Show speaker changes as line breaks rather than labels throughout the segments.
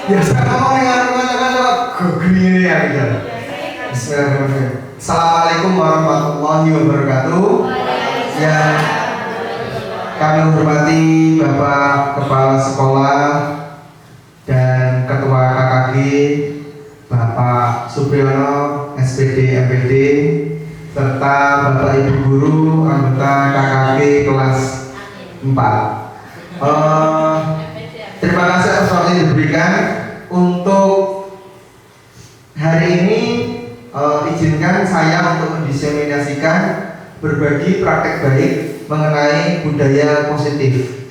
Biasa ngomong dengan kocok-kocok gini ya gitu. Bismillahirrahmanirrahim. Assalamualaikum warahmatullahi wabarakatuh. Yang kami hormati Bapak Kepala Sekolah dan Ketua KKG Bapak Supriyono SPD MPD serta Bapak Ibu Guru anggota KKG kelas 4. Terima kasih atas waktu yang diberikan. Untuk hari ini izinkan saya untuk mendiseminasikan berbagi praktek baik mengenai budaya positif.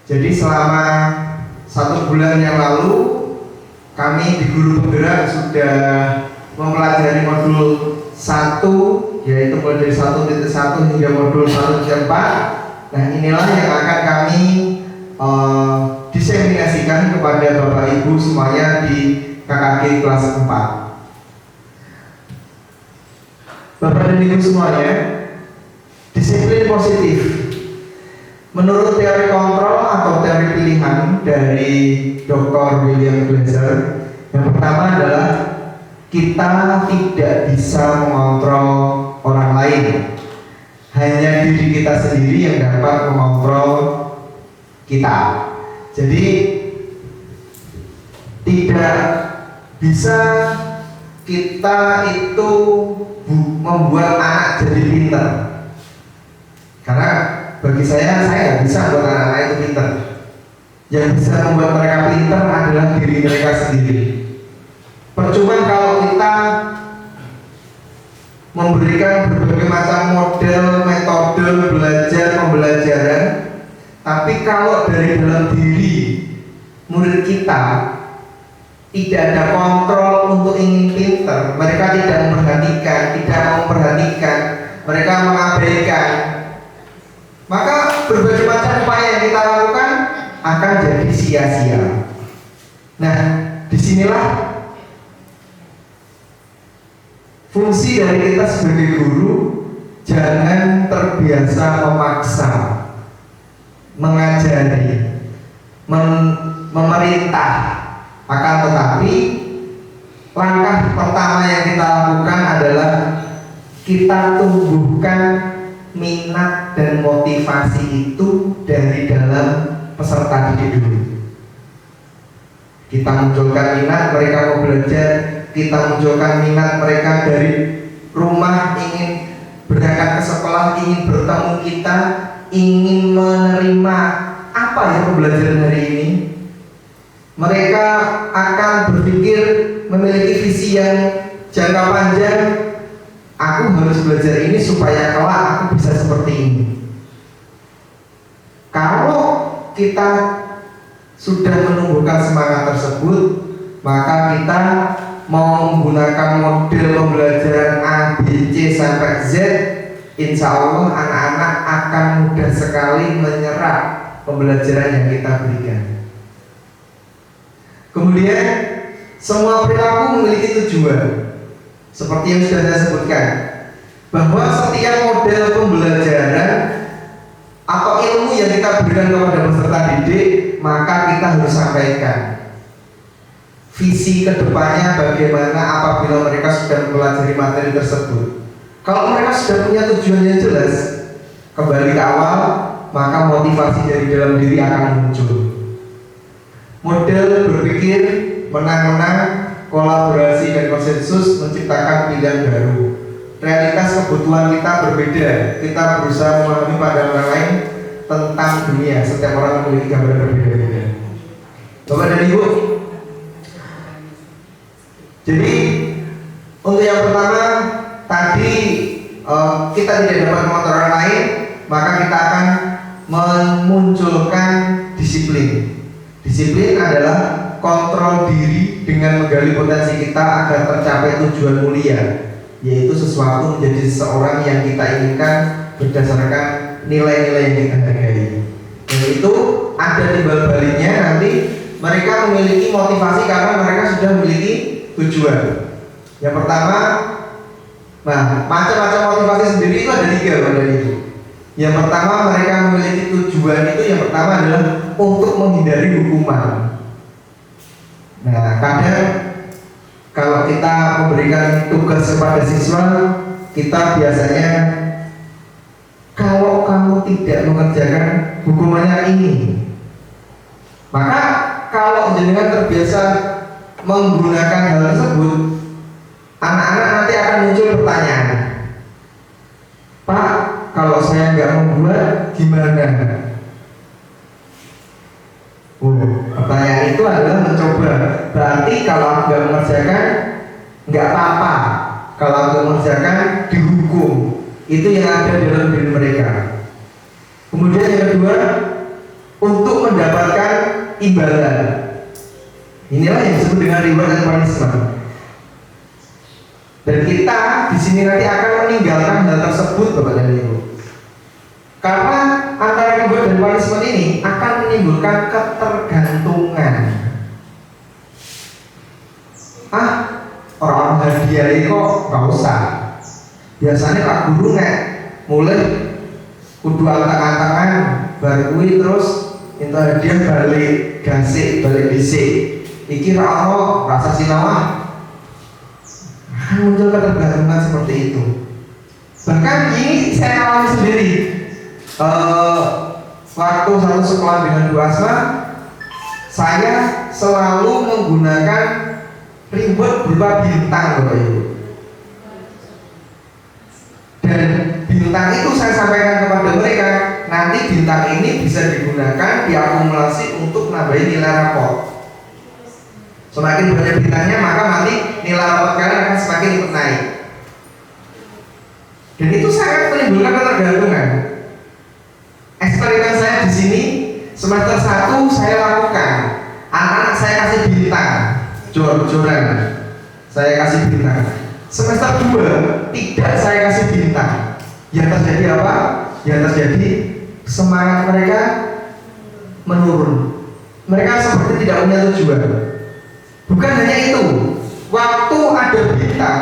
Jadi selama 1 bulan yang lalu kami di Guru Penggerak sudah mempelajari modul 1, yaitu modul 1.1 hingga modul 1.4. Nah, inilah yang akan kami diseminasikan kepada Bapak Ibu semuanya di KKG kelas 4. Bapak dan Ibu semuanya, disiplin positif menurut teori kontrol atau teori pilihan dari Dr. William Glasser, yang pertama adalah kita tidak bisa mengontrol orang lain, hanya diri kita sendiri yang dapat mengontrol kita. Jadi tidak bisa kita itu membuat anak jadi pintar, karena bagi saya nggak bisa membuat anak itu pintar. Yang bisa membuat mereka pintar adalah diri mereka sendiri. Percuma kalau kita memberikan berbagai macam model, metode belajar pembelajaran, tapi kalau dari dalam diri murid kita tidak ada kontrol untuk ingin pintar, mereka tidak memperhatikan, mereka mengabaikan, maka berbagai macam upaya yang kita lakukan akan jadi sia-sia. Nah, disinilah fungsi dari kita sebagai guru. Jangan terbiasa memaksa, mengajari, memerintah. Akan tetapi langkah pertama yang kita lakukan adalah kita tumbuhkan minat dan motivasi itu dari dalam peserta didik dulu. Kita munculkan minat mereka mau belajar, kita munculkan minat mereka dari rumah ingin berangkat ke sekolah, ingin bertemu kita, ingin menerima apa ya pembelajaran hari ini. Mereka akan berpikir memiliki visi yang jangka panjang. Aku harus belajar ini supaya kelak aku bisa seperti ini. Kalau kita sudah menumbuhkan semangat tersebut, maka kita mau menggunakan model pembelajaran A, B, C sampai Z, insya Allah anak-anak akan mudah sekali menyerap pembelajaran yang kita berikan. Kemudian semua perilaku memiliki tujuan. Seperti yang sudah saya sebutkan, bahwa setiap model pembelajaran atau ilmu yang kita berikan kepada peserta didik, maka kita harus sampaikan visi kedepannya bagaimana apabila mereka sudah mempelajari materi tersebut. Kalau mereka sudah punya tujuan yang jelas, kembali ke awal, maka motivasi dari dalam diri akan muncul. Model berpikir menang-menang, kolaborasi dan konsensus menciptakan pilihan baru. Realitas kebutuhan kita berbeda. Kita berusaha memahami pandangan orang lain tentang dunia. Setiap orang memiliki gambaran berbeda-beda. Bapak dan Ibu, jadi untuk yang pertama tadi kita tidak dapat mengontrol orang lain, maka kita akan memunculkan disiplin. Disiplin adalah kontrol diri dengan menggali potensi kita agar tercapai tujuan mulia, yaitu sesuatu menjadi seseorang yang kita inginkan berdasarkan nilai-nilai yang kita hargai. Dan itu ada timbal baliknya, nanti mereka memiliki motivasi karena mereka sudah memiliki tujuan. Yang pertama, macam-macam motivasi sendiri itu ada 3 pada itu. Yang pertama, mereka memiliki tujuan itu, yang pertama adalah untuk menghindari hukuman. Nah, kadang kalau kita memberikan tugas kepada siswa, kita biasanya kalau kamu tidak mengerjakan hukumannya ini. Maka kalau jenengan terbiasa menggunakan hal tersebut, anak-anak nanti akan muncul pertanyaan, Pak, kalau saya nggak membuat gimana? Pertanyaan itu adalah mencoba. Berarti kalau aku nggak mengerjakan, nggak apa-apa. Kalau aku mengerjakan, dihukum. Itu yang ada dalam diri mereka. Kemudian yang kedua, untuk mendapatkan imbalan. Inilah yang disebut dengan reward and punishment. Dan kita di sini nanti akan meninggalkan hal tersebut, Bapak dan Ibu. Karena antara reward dan punishment ini akan menimbulkan ketergantungan. Orang-orang hadiah ini kok nggak usah. Biasanya Pak Guru mulai kudu antang-antangan baru terus itu hadiah balik gasik balik disik. Iki rasa sinawah akan muncul ketergantungan seperti itu. Bahkan ini saya alami sendiri. Waktu satu sekolah dengan Bu Asma, saya selalu menggunakan reward berupa bintang, Bapak Ibu. Dan bintang itu saya sampaikan kepada mereka, nanti bintang ini bisa digunakan diakumulasi untuk nambahin nilai rapor. Semakin banyak bintangnya, maka nanti nilai rapor kalian akan semakin ikut naik. Dan itu sangat menimbulkan ketergantungan. Eksperimen saya di sini semester 1 saya lakukan. Anak-anak saya kasih bintang, jor-joran. Saya kasih bintang. Semester 2 tidak saya kasih bintang. Yang terjadi apa? Yang terjadi semangat mereka menurun. Mereka seperti tidak punya tujuan. Bukan hanya itu. Waktu ada bintang,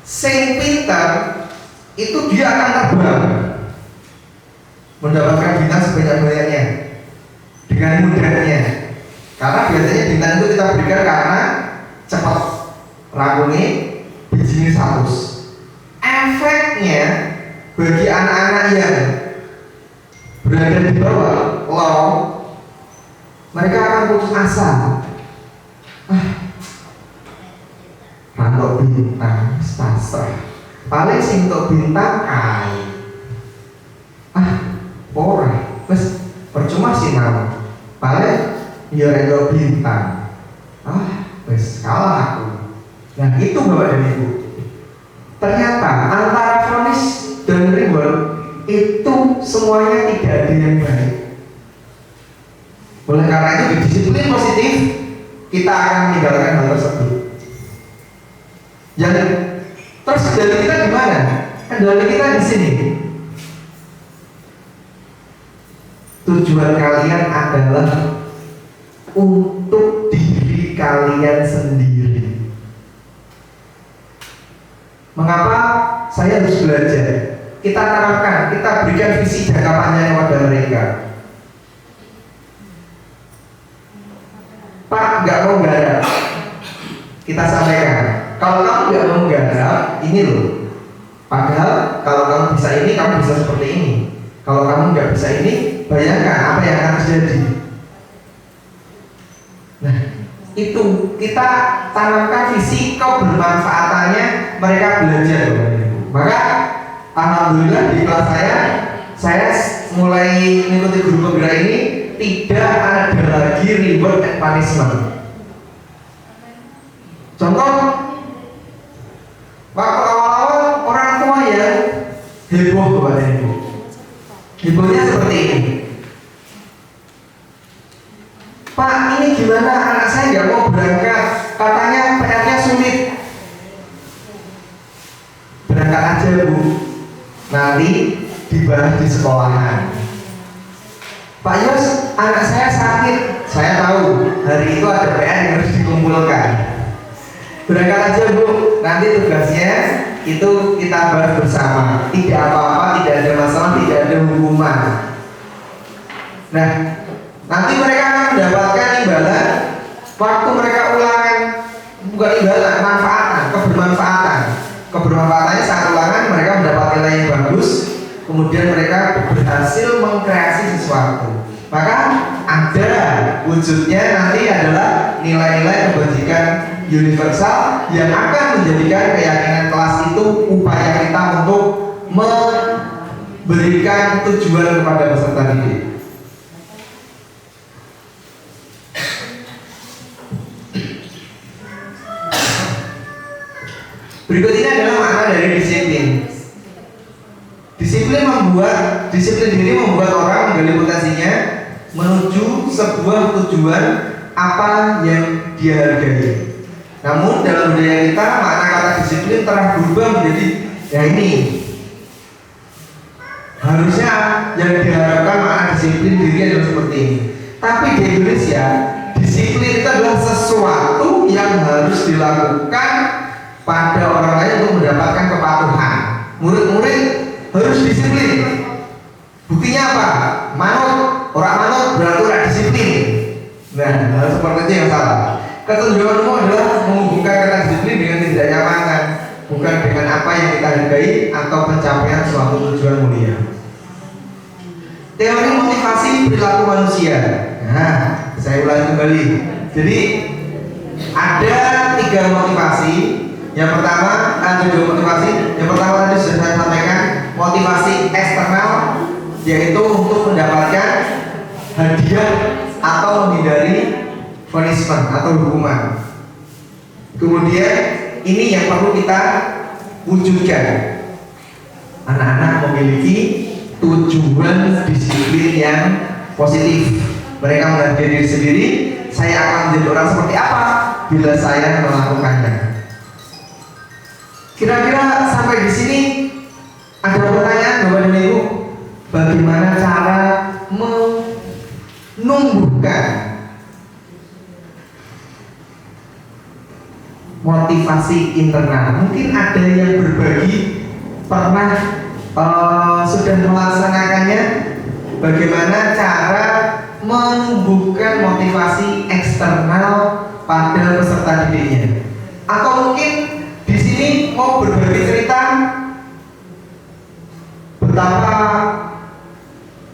sing pintar itu dia akan terbang, mendapatkan bintang sebanyak-banyaknya dengan mudahnya. Karena biasanya bintang itu kita berikan karena cepat, rakungi, bijinya 100. Efeknya bagi anak-anak yang berada di bawah low, mereka akan putus asa. Kalau bintang pasrah, paling sing untuk bintang ora, wes percuma sih nama. Paling ya rego bintang. Wes kalah aku. Nah itu Bapak dan Ibu. Ternyata antara vonis dan reward itu semuanya tidak ada yang baik. Oleh karena itu di disiplin positif kita akan meninggalkan hal tersebut. Jadi terus kendali kita gimana? Kendali kita di sini. Tujuan kalian adalah untuk diri kalian sendiri. Mengapa saya harus belajar? Kita terapkan, kita berikan visi jangka panjang kepada mereka. Pak nggak mau garap, kita sampaikan. Kalau kamu nggak mau garap, ini loh. Padahal kalau kamu bisa ini, kamu bisa seperti ini. Kalau kamu nggak bisa ini, bayangkan apa yang akan terjadi. Nah, itu kita tanamkan visi kebermanfaatannya mereka belajar. Maka alhamdulillah di kelas saya mulai mengikuti guru penggerak ini tidak ada lagi reward and punishment. Contoh, waktu awal-awal orang tua yang heboh kepada ibu. Hebohnya seperti ini. Pak, ini gimana anak saya nggak mau berangkat? Katanya PR-nya sulit. Berangkat aja Bu, nanti dibahas di sekolahan. Pak Yos, anak saya sakit. Saya tahu hari itu ada PR yang harus dikumpulkan. Berangkat aja Bu, nanti tugasnya itu kita bahas bersama. Tidak apa-apa, tidak ada masalah, tidak ada hukuman. Nah, nanti mereka akan mendapatkan imbalan waktu mereka bukan imbalan, manfaatan, kebermanfaatan. Kebermanfaatannya saat ulangan mereka mendapat nilai yang bagus, kemudian mereka berhasil mengkreasi sesuatu. Maka ada wujudnya nanti adalah nilai-nilai kebajikan universal yang akan menjadikan keyakinan kelas itu upaya kita untuk memberikan tujuan kepada peserta didik. Berikut ini adalah makna dari disiplin. Disiplin diri membuat orang menggali potensinya menuju sebuah tujuan apa yang dia hargai. Namun dalam budaya kita makna kata disiplin telah berubah menjadi ya ini. Harusnya yang diharapkan makna disiplin diri adalah seperti ini. Tapi di Indonesia disiplin itu adalah sesuatu yang harus dilakukan pada orang lain untuk mendapatkan kepatuhan. Murid-murid harus disiplin. Buktinya apa? Manut, orang manut berarti orang disiplin. Nah, hal seperti itu yang salah. Ketujuanmu adalah menghubungkan kata disiplin dengan tidak nyamanan, bukan dengan apa yang kita hargai atau pencapaian suatu tujuan mulia. Teori motivasi perilaku manusia. Nah, saya ulangi kembali. Jadi ada 3 motivasi. Yang pertama ada 2 motivasi. Yang pertama tadi sudah saya sampaikan, motivasi eksternal, yaitu untuk mendapatkan hadiah atau menghindari punishment atau hukuman. Kemudian ini yang perlu kita wujudkan. Anak-anak memiliki tujuan disiplin yang positif. Mereka menghargai diri sendiri. Saya akan menjadi orang seperti apa bila saya melakukannya. Kira-kira sampai di sini ada pertanyaan Bapak dan Ibu, bagaimana cara menumbuhkan motivasi internal? Mungkin ada yang berbagi pernah sudah melaksanakannya. Bagaimana cara menumbuhkan motivasi eksternal pada peserta didiknya? Atau mungkin di sini mau berbagi cerita betapa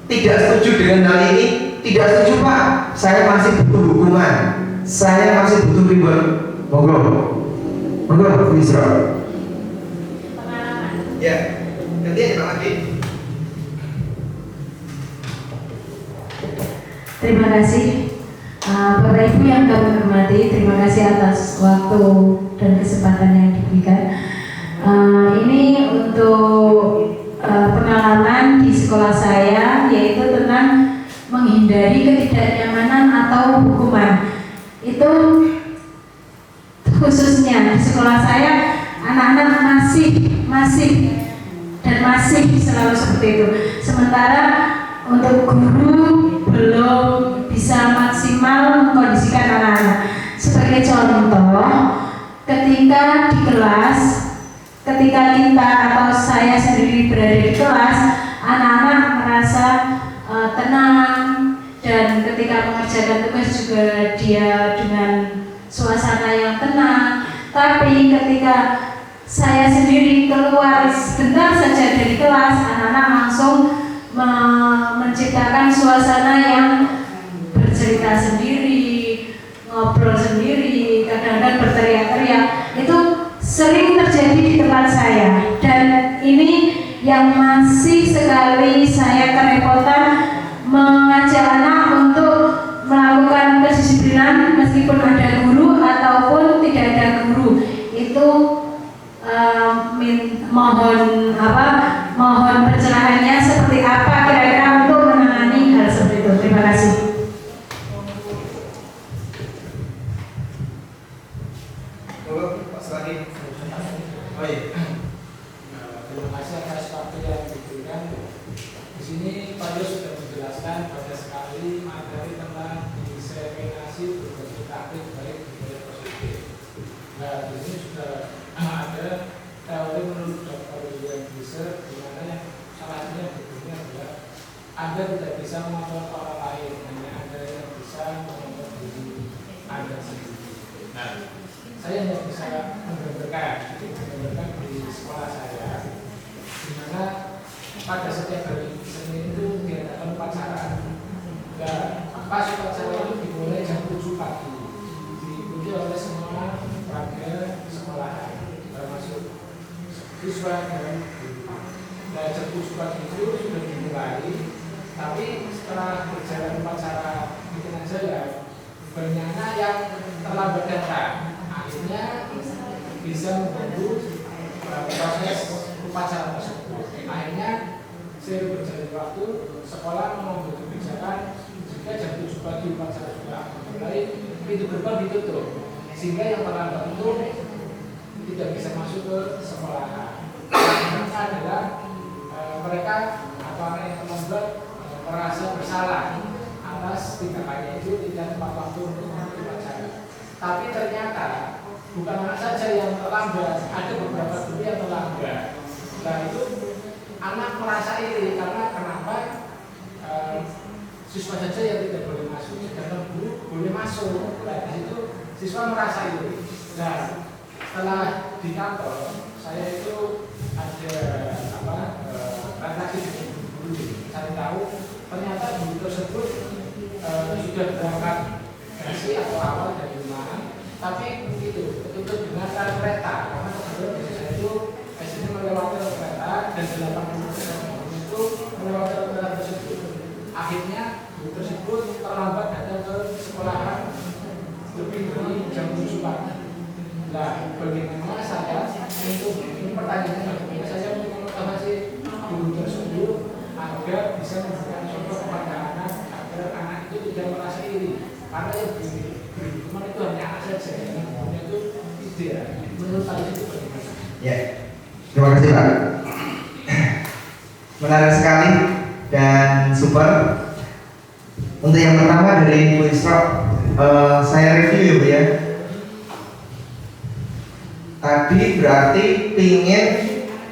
tidak setuju dengan hal ini. Tidak setuju Pak, saya masih butuh hukuman, saya masih butuh ribet. Monggo bisa. Ya, gantian Pak Adi.
Terima kasih Bapak Ibu yang kami hormati. Terima kasih atas waktu dan kesempatan yang diberikan. Ini untuk pengalaman di sekolah saya, yaitu tentang menghindari ketidaknyamanan atau hukuman. Itu khususnya di sekolah saya, anak-anak masih selalu seperti itu. Sementara untuk guru belum bisa maksimal mengkondisikan anak-anak. Sebagai contoh, ketika di kelas, ketika kita atau saya sendiri berada di kelas, anak-anak merasa tenang, dan ketika mengerjakan tugas juga dia dengan suasana yang tenang. Tapi ketika saya sendiri keluar sebentar saja dari kelas, anak-anak langsung menciptakan suasana yang bercerita sendiri, ngobrol sendiri, kadang-kadang berteriak-teriak. Itu sering terjadi di tempat saya, dan ini yang masih sekali saya kerepotan mengajak anak untuk melakukan kedisiplinan meskipun ada guru ataupun tidak ada guru. Itu mohon pencerahannya seperti apa kira-kira untuk menangani hal seperti itu. Terima kasih.
Terima kasih atas waktu yang diberikan. Di sini Pak Yus sudah menjelaskan banyak sekali materi tentang diseminasi berbagai taktik baik budaya positif. Nah, di sini sudah ada teori menurut Dr. William Gieser, di mana yang salah satunya berikutnya adalah Anda tidak bisa mengontrol orang lain, hanya Anda yang bisa mengontrol diri Anda sendiri. Nah, saya hanya digambarkan di sekolah saya, di mana pada setiap hari Senin itu diadakan upacara. Dan pas upacara itu dimulai jam 7 pagi, diikuti oleh semua warga sekolah, termasuk siswa dan guru. Nah, jam 7 pagi itu sudah dimulai, tapi setelah berjalan upacara bikin aja ya, banyak yang terlambat datang, akhirnya bisa mengganggu proses upacara tersebut. Akhirnya seiring berjalan waktu, sekolah mengambil kebijakan jika jam 7 pagi upacara sudah mulai, pintu gerbang ditutup, sehingga yang terlambat itu tidak bisa masuk ke sekolah. Yang adalah mereka yang terlambat merasa bersalah atas tindakannya itu tidak tepat waktu untuk mengikuti upacara. Tapi ternyata bukan anak saja yang terlambat, ada beberapa guru yang terlambat. Nah itu anak merasa iri karena kenapa siswa saja yang tidak boleh masuk, sedangkan guru boleh masuk. Nah di situ siswa merasa iri. Nah setelah di kantor saya itu ada transaksi dengan guru, cari tahu ternyata guru tersebut sudah berangkat gaji atau awal dari rumah, tapi itu ketutup dengan kereta karena kebetulan desa saya itu sini melewati kereta dan 80% itu melewati kereta tersebut. Akhirnya guru tersebut terlambat datang ke sekolahan lebih dari jam 7 pagi. Nah, bagaimana saya untuk ini pertanyaannya bagaimana saya untuk memotivasi guru tersebut agar bisa memberikan contoh kepada anak agar anak itu tidak merasa iri, karena yang berhubungan itu hanya anak saja, yang punya itu tidak. Menurut saya itu bagaimana?
Ya, terima kasih Pak. Menarik sekali dan super. Untuk yang pertama dari Bu Isra, saya review ya. Tadi berarti ingin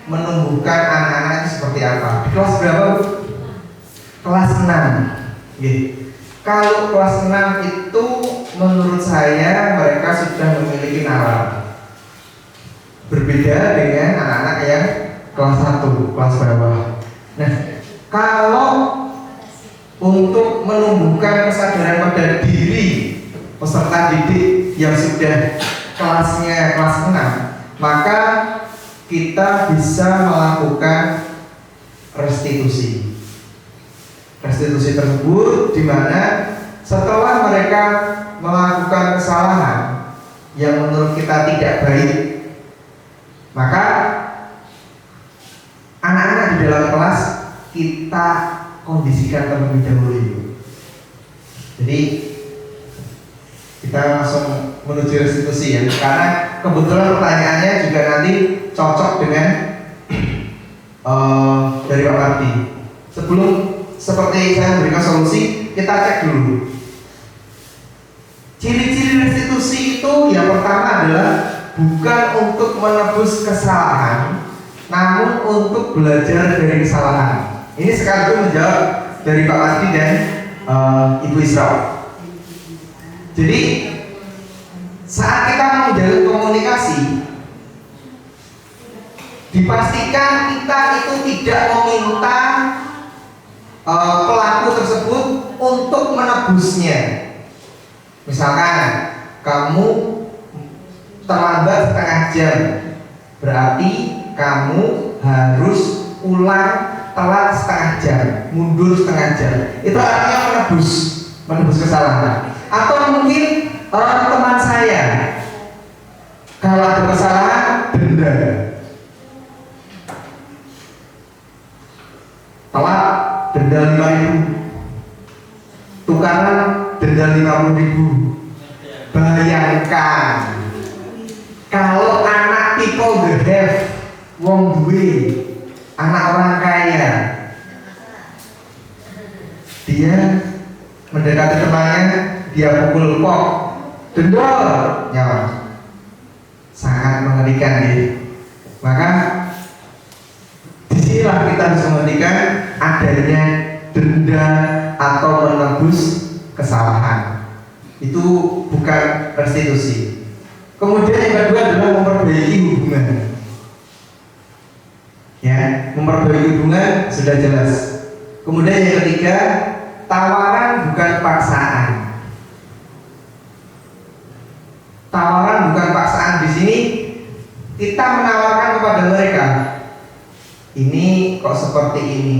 menumbuhkan anak-anak itu seperti apa? Di kelas berapa? Kelas 6. Gitu. Kalau kelas 6 itu menurut saya mereka sudah memiliki nalar. Berbeda dengan anak-anak yang kelas 1, kelas bawah. Nah, kalau untuk menumbuhkan kesadaran pada diri peserta didik yang sudah kelasnya kelas 6, maka kita bisa melakukan restitusi. Restitusi tersebut di mana setelah mereka melakukan kesalahan yang menurut kita tidak baik, maka anak-anak di dalam kelas kita kondisikan terlebih dahulu. Jadi kita langsung menuju restitusi ya, karena kebetulan pertanyaannya juga nanti cocok dengan dari Pak Mardi. Sebelum seperti saya memberikan solusi, kita cek dulu. Ciri-ciri restitusi itu yang pertama adalah bukan untuk menebus kesalahan, namun untuk belajar dari kesalahan. Ini sekaligus menjawab dari Pak Mardi dan Ibu Isra. Jadi saat kita menjalin komunikasi, dipastikan kita itu tidak meminta pelaku tersebut untuk menebusnya. Misalkan kamu terlambat setengah jam, berarti kamu harus ulang telat setengah jam, mundur setengah jam. Itu artinya menebus kesalahan. Atau mungkin teman saya kalau ada kesalahan denda, telat denda 5.000, tukaran denda 50.000. Bayangkan kalau anak people the have wong duwe, anak orang kaya, dia mendekati temannya, dia pukul pok, denda nyawa, sangat mengerikan ya. Maka disinilah kita harus menghentikan adanya denda atau menebus kesalahan. Itu bukan restitusi. Kemudian yang kedua adalah memperbaiki hubungan. Ya, memperbaiki hubungan sudah jelas. Kemudian yang ketiga, tawaran bukan paksaan. Tawaran bukan paksaan. Di sini kita menawarkan kepada mereka, ini kok seperti ini,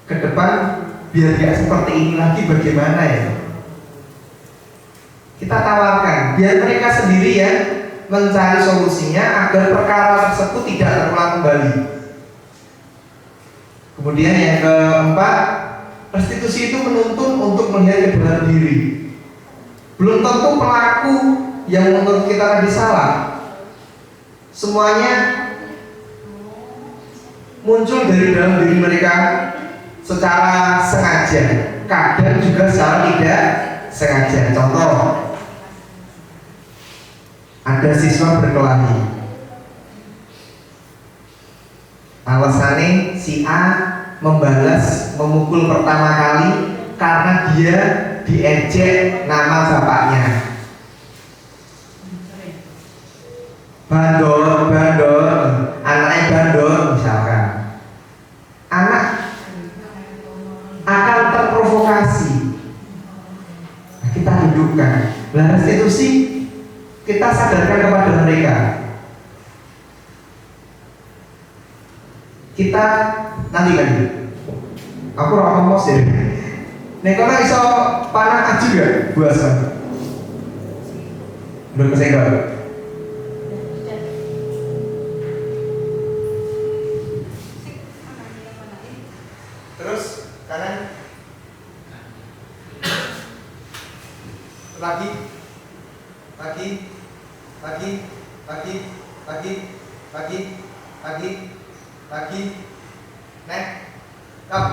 ke depan biar gak seperti ini lagi bagaimana ya? Kita tawarkan biar mereka sendiri ya mencari solusinya agar perkara tersebut tidak terulang kembali. Kemudian yang keempat, restitusi itu menuntun untuk melihat kebenaran diri. Belum tentu pelaku yang menurut kita tadi salah semuanya muncul dari dalam diri mereka secara sengaja, kadang juga secara tidak sengaja. Contoh, ada siswa berkelahi, alasannya si A membalas memukul pertama kali karena dia diejek nama bapaknya. Bandor, anaknya bandor misalkan. Anak akan terprovokasi. Nah, kita dudukkan. Nah, restitusi kita sadarkan kepada mereka. Kita nanti kan, aku orang ngomong sih. Nek kono iso panah aju ya, buasan. Belum kesenggol. Terus kanan. Lagi. Nek. Stop.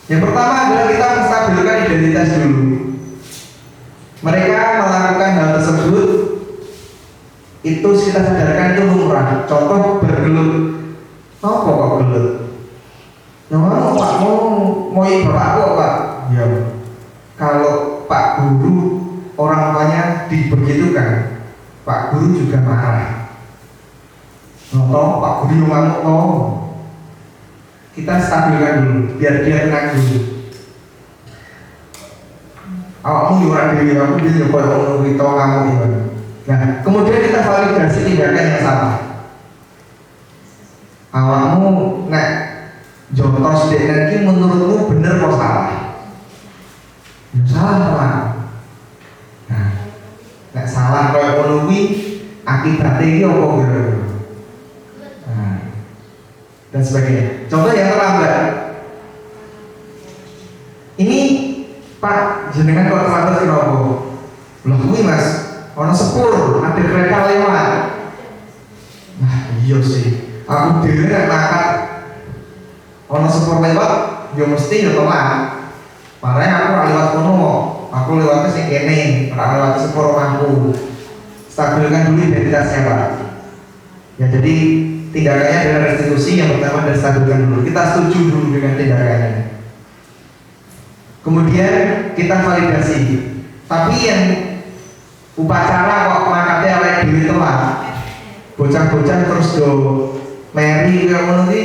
Yang pertama adalah kita menstabilkan identitas dulu. Mereka melakukan hal tersebut, itu kita sadarkan itu lumrah. Contoh bergelut, apa kok gelut? Nah, Pak mau bapakku Pak? Ya. Kalau Pak Guru orang tuanya dibegitukan, Pak Guru juga marah. Contoh Pak Guru yang ngamuk. Kita stabilkan dulu, biar dia tenang dulu. Awakmu yuran dewi, aku bisa koyo kita kamu ini. Nah, kemudian kita validasi tindakan yang salah. Awakmu nek jotos dek iki menurutmu bener kok salah? Ya salah Pak. Nah, nek salah koyo ngono kuwi akibatnya iki apa kira-kira? Dan sebagainya. Contoh yang terlambat. Ini Pak, jenengan kok terlambat kenapa? Loh kuwi Mas, ono sepur, ada kereta lewat. Nah, iya sih. Aku dhewe nek makat ono sepur lewat, ya mesti ya telat. Makanya aku ora lewat kono, aku lewatnya sing kene, ora lewat sepur omahku. Stabilkan dulu identitasnya Pak. Ya jadi tindakannya adalah restitusi. Yang pertama adalah stabilkan dulu. Kita setuju dulu dengan tindakannya. Kemudian kita validasi. Tapi yang upacara kok makate awake dhewe telat. Bocah-bocah terus do meri kaya ngono iki.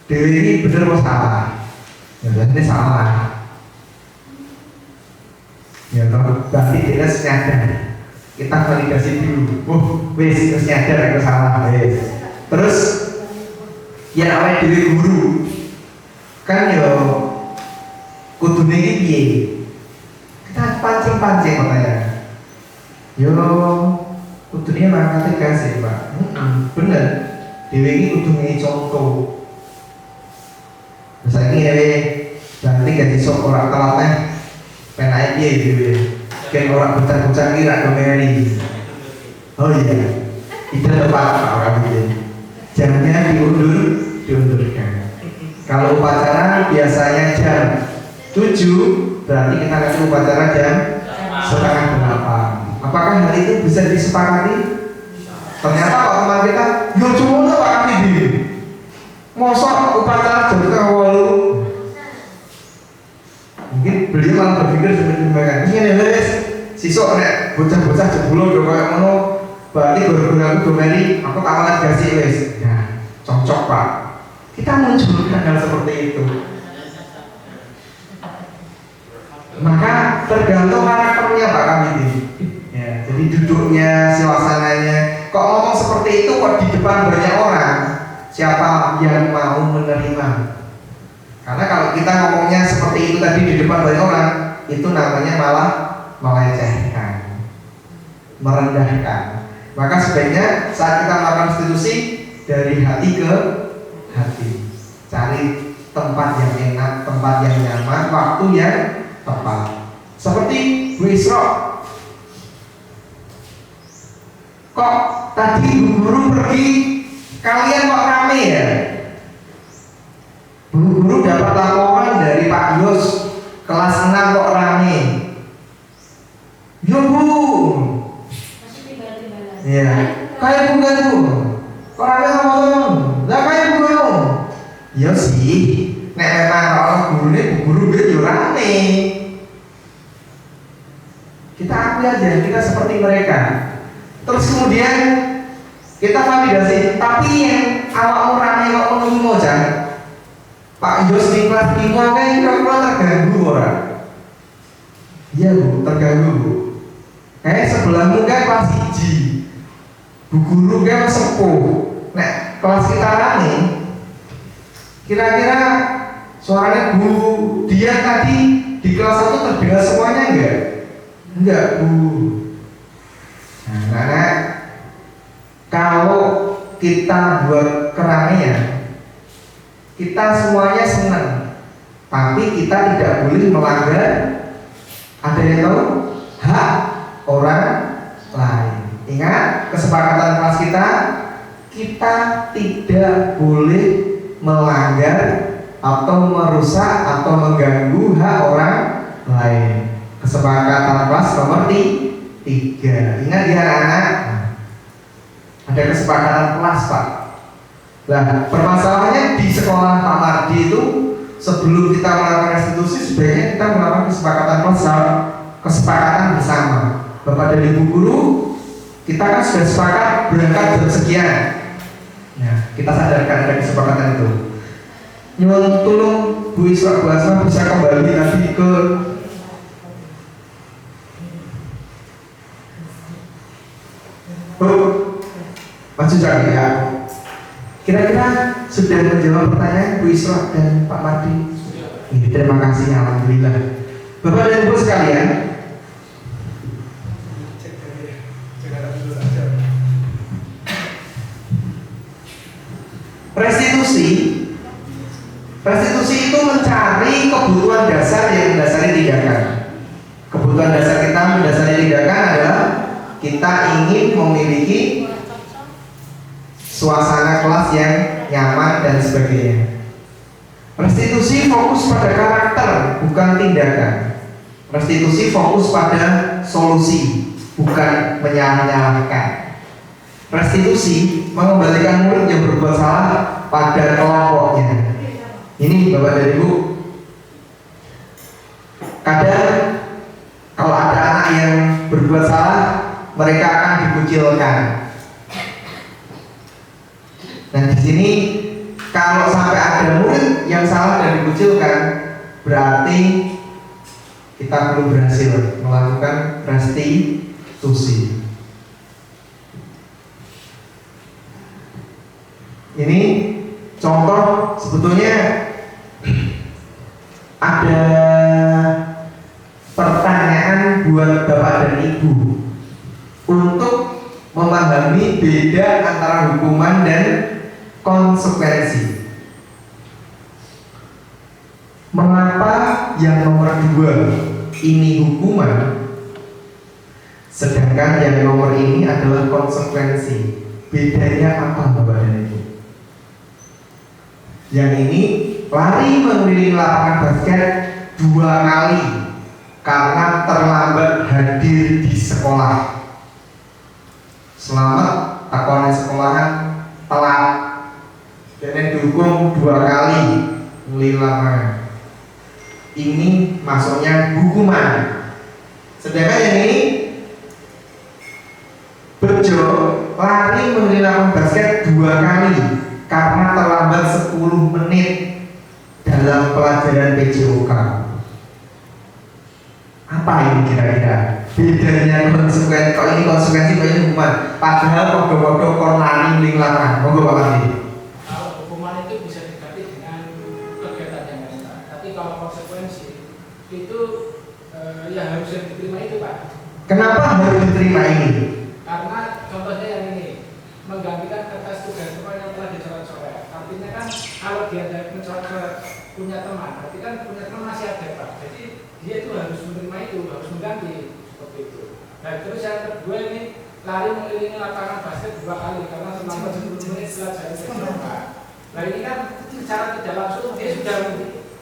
Dhewe iki bener apa salah? Ya berarti salah. Ya kalau berarti dia sadar. Kita validasi dulu. Wis terus nyadar aku salah. Terus ya awake dhewe guru. Kan yo kudune iki piye? Kita pancing-pancing makanya. Yo kudune mangkate kasih, Pak. Bener. Dhewe iki kudu ngene contoh. Saiki dhewe berarti gak iso ora telat neh. Penake piye dhewe? Kayak orang bocah-bocah kira kemeri. Oh iya, itu tepat Pak orang ini. Jamnya diundurkan. Kalau upacara biasanya jam 7, berarti kita kasih upacara jam setengah 8. Apakah hal itu bisa disepakati? Ternyata Pak teman kita, yo cuma Pak ini. Mosok upacara jam setengah 8. Mungkin beliau malah berpikir seperti ini, wes bocah-bocah jebul yo koyo ngono, berarti gara-gara aku domeni, aku tak malah dikasih wis. Nah, cocok Pak. Kita munculkan hal seperti itu. Maka tergantung karakternya Pak kami ini. Ya, jadi duduknya, suasananya. Kok ngomong seperti itu kok di depan banyak orang, siapa yang mau menerima? Karena kalau kita ngomongnya seperti itu tadi di depan banyak orang, itu namanya malah melecehkan, merendahkan. Maka sebaiknya saat kita melakukan restitusi dari hati ke hati, cari tempat yang enak, tempat yang nyaman, waktu yang tepat. Seperti Bu Isra, kok tadi Bu Guru pergi, kalian kok rame ya? Bu Guru dapat laporan dari Pak Yus, kelas 6 kok rame. Yo Bu,
Masih tiba-tiba.
ya, kayak Bu kan Bu, kok rame ngomong, lah kayak Bu kan? Ya sih, nek memang orang guru ini Bu Guru dia yo rame. Kita akui aja, kita seperti mereka. Terus kemudian kita validasi, tapi yang awakmu rame kok menunggu mojan. Pak Yus di kelas 5 kan kira-kira terganggu orang. Iya Bu, terganggu Bu. Kayak sebelahmu kan kelas 1. Bu Guru kan sepuh. Nah, kelas kita rame. Kira-kira suaranya Bu dia tadi di kelas 1 terdengar semuanya enggak? Enggak Bu. Nah, karena kalau kita buat keramaian, kita semuanya senang, tapi kita tidak boleh melanggar, ada yang tahu, hak orang lain. Ingat kesepakatan kelas kita tidak boleh melanggar atau merusak atau mengganggu hak orang lain. Kesepakatan kelas nomor 3. Ingat ya anak-anak, ada kesepakatan kelas Pak. Nah, permasalahannya di sekolah Pak Mardi itu sebelum kita melakukan restitusi sebaiknya kita melakukan kesepakatan bersama. Bapak dan Ibu guru, kita kan sudah sepakat berangkat jam sekian. Nah, kita sadarkan ada kesepakatan itu. Nyuwun tolong Bu Isra, Bu Asma bisa kembali nanti ke maju lagi ya. Kira-kira sudah menjawab pertanyaan Bu Isra dan Pak Mardi? Terima kasih, alhamdulillah. Bapak dan Ibu sekalian, restitusi itu mencari kebutuhan dasar yang mendasari tindakan. Kebutuhan dasar kita mendasari tindakan adalah kita ingin memiliki suasana kelas yang nyaman dan sebagainya. Restitusi fokus pada karakter, bukan tindakan. Restitusi fokus pada solusi, bukan menyalahkan. Restitusi mengembalikan murid yang berbuat salah pada kelompoknya. Ini Bapak dan Ibu, kadang kalau ada anak yang berbuat salah, mereka akan dikucilkan. Dan di sini kalau sampai ada murid yang salah dan dikucilkan, berarti kita belum berhasil melakukan restitusi. Ini contoh, sebetulnya ada pertanyaan buat Bapak dan Ibu untuk memahami beda antara hukuman dan konsekuensi. Mengapa yang nomor 2 ini hukuman, sedangkan yang nomor ini adalah konsekuensi? Bedanya apa Bapak dan Ibu? Yang ini lari mengelilingi lapangan basket 2 kali karena terlambat hadir di sekolah. Selamat takonan sekolahan telat, dan dihukum 2 kali ngelilang. Ini masuknya hukuman. Sedangkan yang ini Jojo lari menuju lapangan basket 2 kali karena terlambat 10 menit dalam pelajaran PJOK. Apa ini kira-kira bedanya konsekuensi? Kalau ini konsekuensi, kalau ini hukuman. Padahal podo-podo kon lari ning lapangan. Monggo Pak Mandi.
Kalau hukuman itu bisa diganti dengan kegiatan yang lain, Pak. Tapi kalau konsekuensi itu ya harus yang diterima itu, Pak.
Kenapa harus diterima ini?
Karena contohnya yang ini menggantikan kertas tugas yang telah dicoret-coret. Artinya kan kalau dia mencoret-coret punya teman, berarti kan punya teman masih ada, Pak. Jadi dia itu harus menerima itu, harus mengganti seperti itu. Dan terus yang kedua ini lari mengelilingi lapangan basket 2 kali karena selama 10 menit belajar PJOK. Nah ini kan secara tidak langsung dia sudah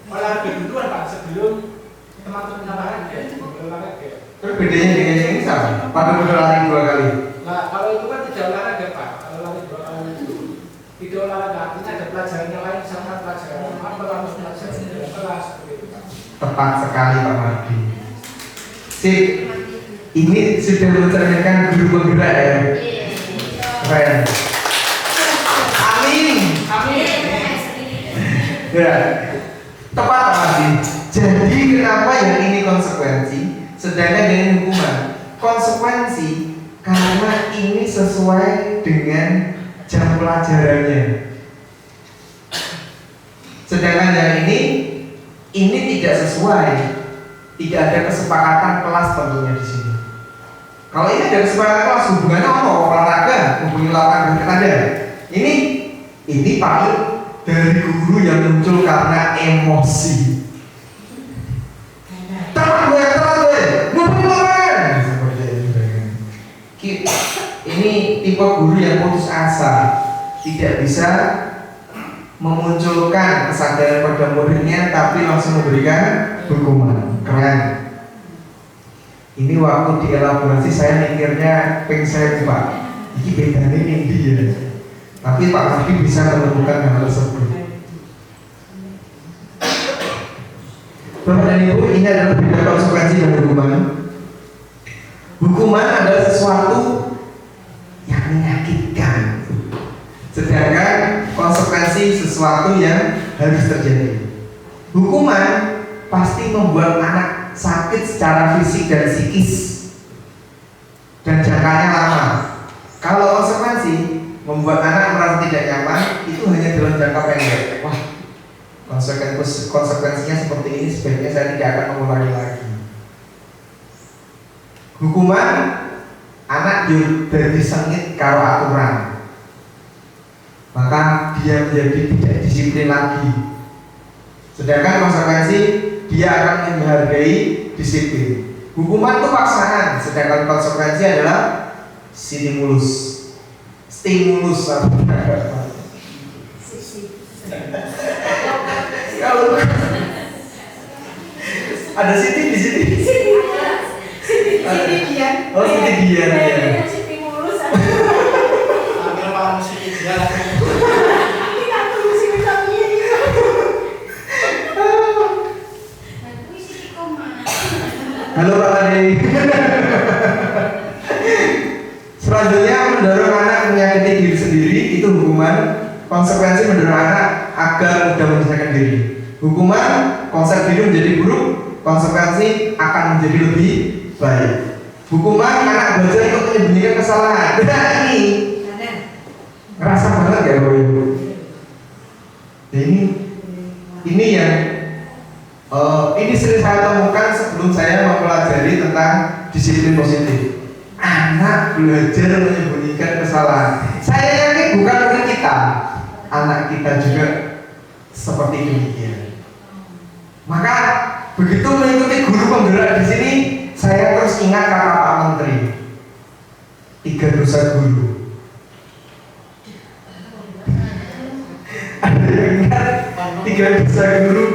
olahraga duluan, Pak, sebelum teman-teman olahraga.
Terus bedanya dengan yang ini sama? Pada lari 2 kali.
Nah kalau itu kan tidak olahraga, Pak. Kalau lari 2 kali itu tidak olahraga, artinya ada pelajaran yang lain sama pelajaran apa harus pelajaran dalam kelas seperti itu, Pak.
Tepat sekali Pak Mardi. Sip. Ini sudah mencerminkan guru penggerak ya. Keren. Amin.
Amin.
Ya. Tepat Pak Mardi. Jadi kenapa yang ini konsekuensi, sedangkan yang ini hukuman? Konsekuensi karena ini sesuai dengan jam pelajarannya. Sedangkan yang ini tidak sesuai, tidak ada kesepakatan kelas tentunya di sini. Kalau ini ada kesepakatan kelas, hubungannya apa? Olahraga, hubungi lapangan basket ada. Ini paling dari guru yang muncul karena emosi. Teman gue, ngumpul lapangan. Seperti itu. Ini tipe guru yang putus asa, tidak bisa memunculkan kesadaran pada muridnya, tapi langsung memberikan hukuman. Keren. Ini waktu dielaborasi saya mikirnya saya Pak, ini bedanya ini dia. Tapi Pak Mardi bisa menemukan hal tersebut. Bapak dan Ibu, ini adalah beda konsekuensi dan hukuman. Hukuman adalah sesuatu yang menyakitkan, sedangkan konsekuensi sesuatu yang harus terjadi. Hukuman pasti membuat anak sakit secara fisik dan psikis dan jangkanya lama. Kalau konsekuensi membuat anak merasa tidak nyaman, itu hanya dalam jangka pendek. Wah, konsekuensinya seperti ini, sebaiknya saya tidak akan mengulangi lagi. Hukuman anak jadi sengit karo aturan, maka dia menjadi tidak disiplin lagi. Sedangkan konsekuensi dia akan menghargai disiplin. Hukuman itu paksaan, sedangkan konsekuensi adalah stimulus. Kalau ada Siti di sini.
Dian.
Oh, Siti Dian ya.
Stimulus.
Ambil Pak musik dia.
Ini aku musik kami.
Halo Pak Ade. Selanjutnya mendorong anak menyakiti diri sendiri, itu hukuman. Konsekuensi mendorong anak agar mudah menyelesaikan diri. Hukuman konsep diri menjadi buruk, konsekuensi akan menjadi lebih baik. Hukuman anak belajar untuk menyembunyikan kesalahan. Nah ini ngerasa banget ya Bapak Ibu. Ini yang ini sering saya temukan sebelum saya mempelajari tentang disiplin positif. Anak belajar menyembunyikan kesalahan. Saya yakin bukan murid kita, anak kita juga seperti demikian. Maka begitu mengikuti guru penggerak di sini, saya terus ingat kata Pak Menteri, 3 dosa guru. Ada yang ingat 3 dosa guru?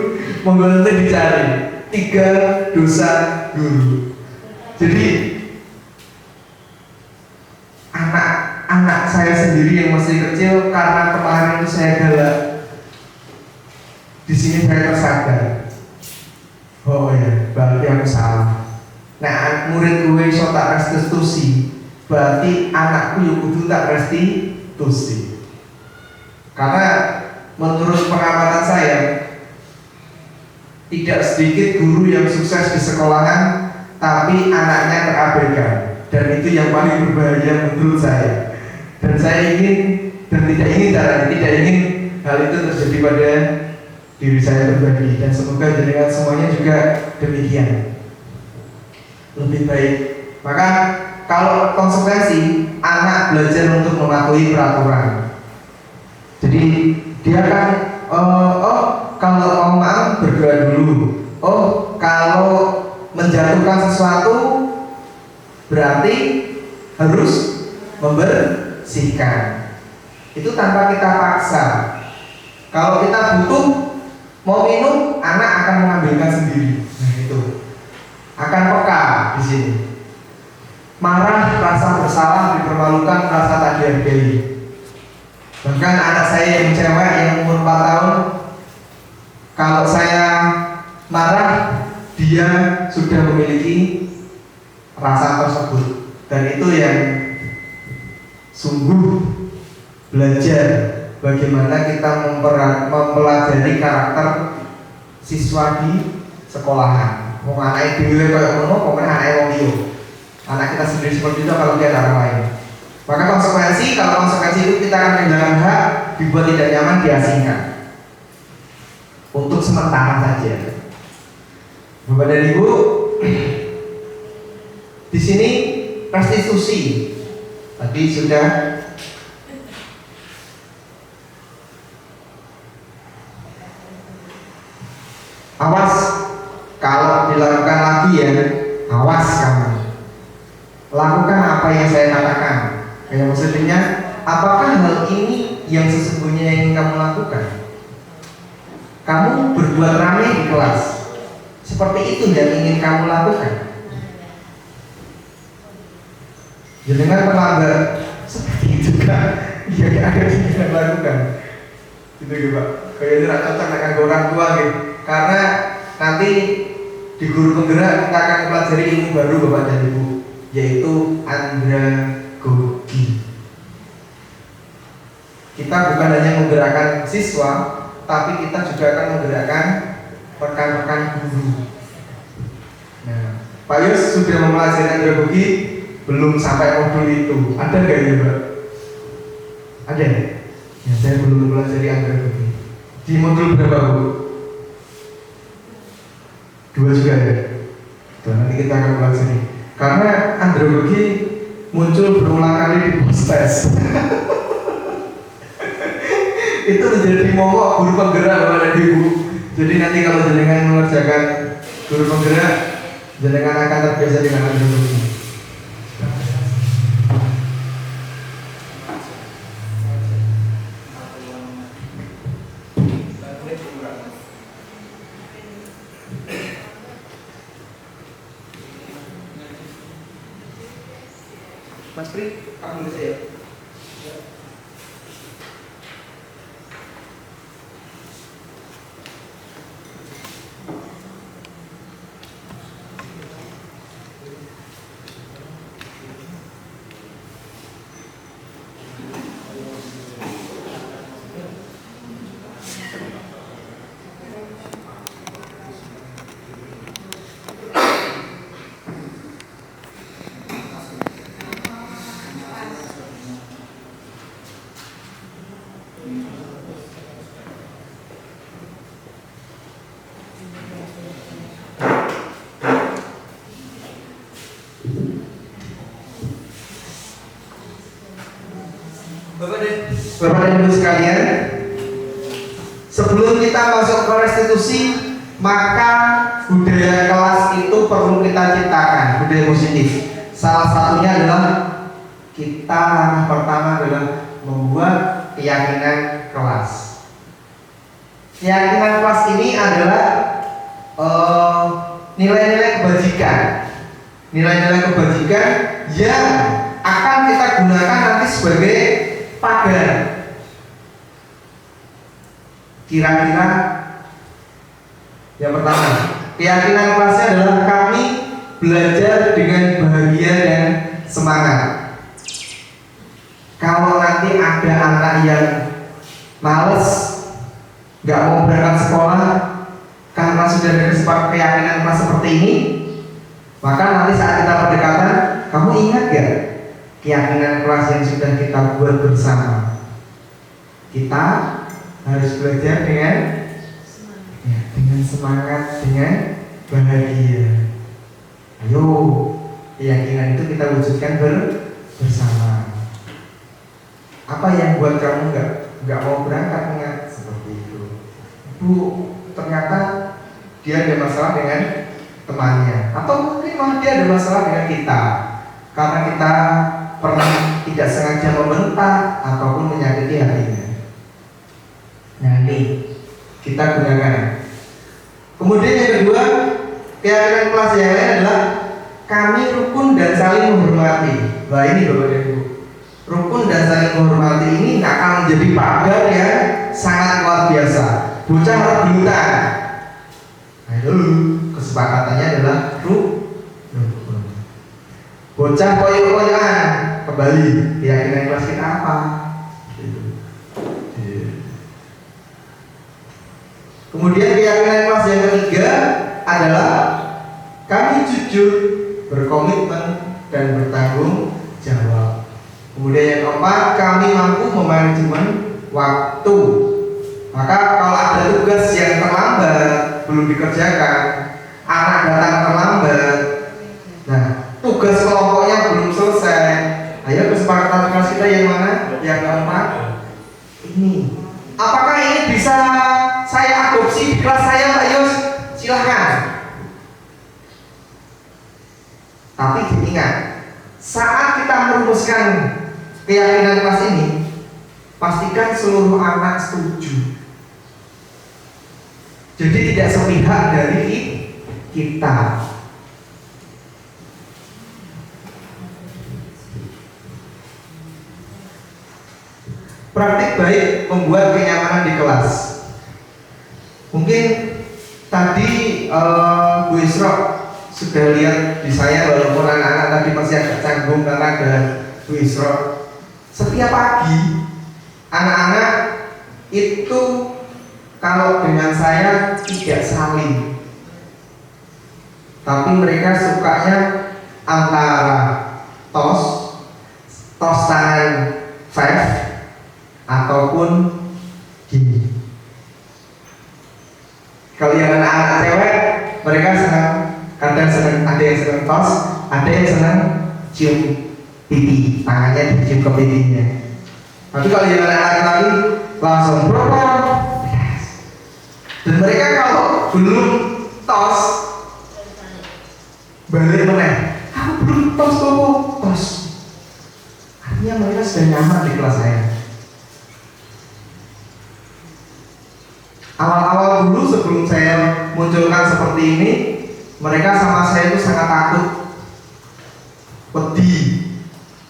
Monggo nanti dicari 3 dosa guru. Jadi anak saya sendiri yang masih kecil, karena kemarin itu saya galak, di sini saya tersadar, oh ya berarti aku salah. Nah murid gue iso tak restitusi, berarti anakku yo kudu tak restitusi. Karena menurut pengamatan saya, tidak sedikit guru yang sukses di sekolahan tapi anaknya terabaikan, dan itu yang paling berbahaya menurut saya. Dan saya ingin dan tidak ingin hal itu terjadi pada diri saya pribadi, dan semoga jenengan semuanya juga demikian. Lebih baik. Maka kalau konsekuensi anak belajar untuk mematuhi peraturan. Jadi dia kan kalau mau maaf berdoa dulu. Kalau menjatuhkan sesuatu berarti harus membersihkan. Itu tanpa kita paksa. Kalau kita butuh mau minum, anak akan mengambilkan sendiri. Nah itu akan peka di sini. Marah, rasa bersalah, dipermalukan, rasa tak dihargai. Bahkan anak saya yang cewek yang umur 4 tahun, kalau saya marah, dia sudah memiliki rasa tersebut. Dan itu yang sungguh belajar bagaimana kita mempelajari karakter siswa di sekolahan. Mau anak dhewe kaya ngono, pokoknya anak wong liya. Anak kita sendiri seperti itu kalau dia orang lain. Maka kalau konsekuensi itu kita akan kehilangan hak, dibuat tidak nyaman, diasingkan. Untuk sementara saja. Bapak dan Ibu, di sini restitusi tadi sudah awas kalau dilakukan lagi ya, awas kamu. Lakukan apa yang saya katakan. Kayak maksudnya, apakah hal ini yang sesungguhnya yang kamu lakukan? Kamu berbuat ramai di kelas, seperti itu yang ingin kamu lakukan. Jangan melanggar seperti itu kan? Iya ada yang kita lakukan. Gitu ya Pak. Kayaknya tidak cocok dengan orang tua gitu. Karena nanti di guru penggerak kita akan pelajari ilmu baru Bapak dan Ibu, yaitu andragogi. Kita bukan hanya menggerakkan siswa, tapi kita juga akan menggerakkan rekan-rekan guru. Nah, Pak Yus sudah mempelajari andragogi, belum sampai modul itu. Ada nggak ya Pak? Ada? Ya, saya belum mempelajari andragogi. Di modul berapa Bu? 2 juga ya? Tuh, nanti kita akan pelajari. Karena andragogi muncul berulang kali di postes. Itu menjadi momok guru penggerak Bapak dan Ibu. Jadi nanti kalau jenengan mengerjakan guru penggerak, jenengan akan terbiasa dengan andragogi. Mas Pri, kamu bisa ya? Bapak dan Ibu sekalian, sebelum kita masuk ke restitusi, maka budaya kelas itu perlu kita ciptakan, budaya positif. Salah satunya adalah kita langkah pertama adalah membuat keyakinan kelas. Keyakinan kelas ini adalah nilai-nilai kebajikan, nilai-nilai kebajikan yang akan kita gunakan nanti sebagai pagar. Kira-kira yang pertama, keyakinan kelasnya adalah kami belajar dengan bahagia dan semangat. Kalau nanti ada anak yang males, nggak mau berangkat sekolah karena sudah ada keyakinan kelas seperti ini, maka nanti saat kita berdekatan, kamu ingat gak keyakinan kelas yang sudah kita buat bersama? Kita harus belajar dengan semangat, dengan bahagia. Ayo, keyakinan itu kita wujudkan bersama. Apa yang buat kamu nggak mau berangkat enggak? Seperti itu. Bu, ternyata dia ada masalah dengan temannya, atau mungkin malah dia ada masalah dengan kita karena kita pernah tidak sengaja membentak ataupun menyakiti hatinya. Nah ini kita gunakan. Kemudian yang kedua, keyakinan kelas yang lain adalah kami rukun dan saling menghormati. Nah ini Bapak dan Ibu, rukun dan saling menghormati ini akan menjadi pagar yang sangat luar biasa. Bocah rebutan. Ayo, kesepakatannya adalah rukun. Bocah koyo-koyoan, kembali keyakinan kelas kita apa? Kemudian keyakinan kelas yang ketiga adalah kami jujur, berkomitmen, dan bertanggung jawab. Kemudian yang keempat, kami mampu memanajemen waktu. Maka kalau ada tugas yang terlambat, belum dikerjakan, anak datang terlambat, nah tugas kelompoknya belum selesai, ayo kesepakatan kelas kita yang mana? Yang keempat ini. Apakah ini bisa saya adopsi di kelas saya, Pak Yus? Silahkan. Tapi diingat, saat kita merumuskan keyakinan kelas ini, pastikan seluruh anak setuju. Jadi tidak sepihak dari kita. Praktik baik membuat kenyamanan di kelas. Mungkin tadi Bu Isra sudah lihat di saya, walaupun anak-anak tadi masih agak canggung karena ada Bu Isra. Setiap pagi anak-anak itu kalau dengan saya tidak saling, tapi mereka sukanya antara tos tangan five ataupun gini. Kalau yang anak-anak cewek, mereka senang, kadang senang, ada yang senang tos, ada yang senang cium pipi, tangannya dicium ke pipinya. Tapi kalau yang anak-anak lagi langsung propor. Dan mereka kalau belum tos balik meneh, aku belum tos. Artinya mereka sudah nyaman di kelas saya. Awal-awal dulu sebelum saya munculkan seperti ini, mereka sama saya itu sangat takut, pedih,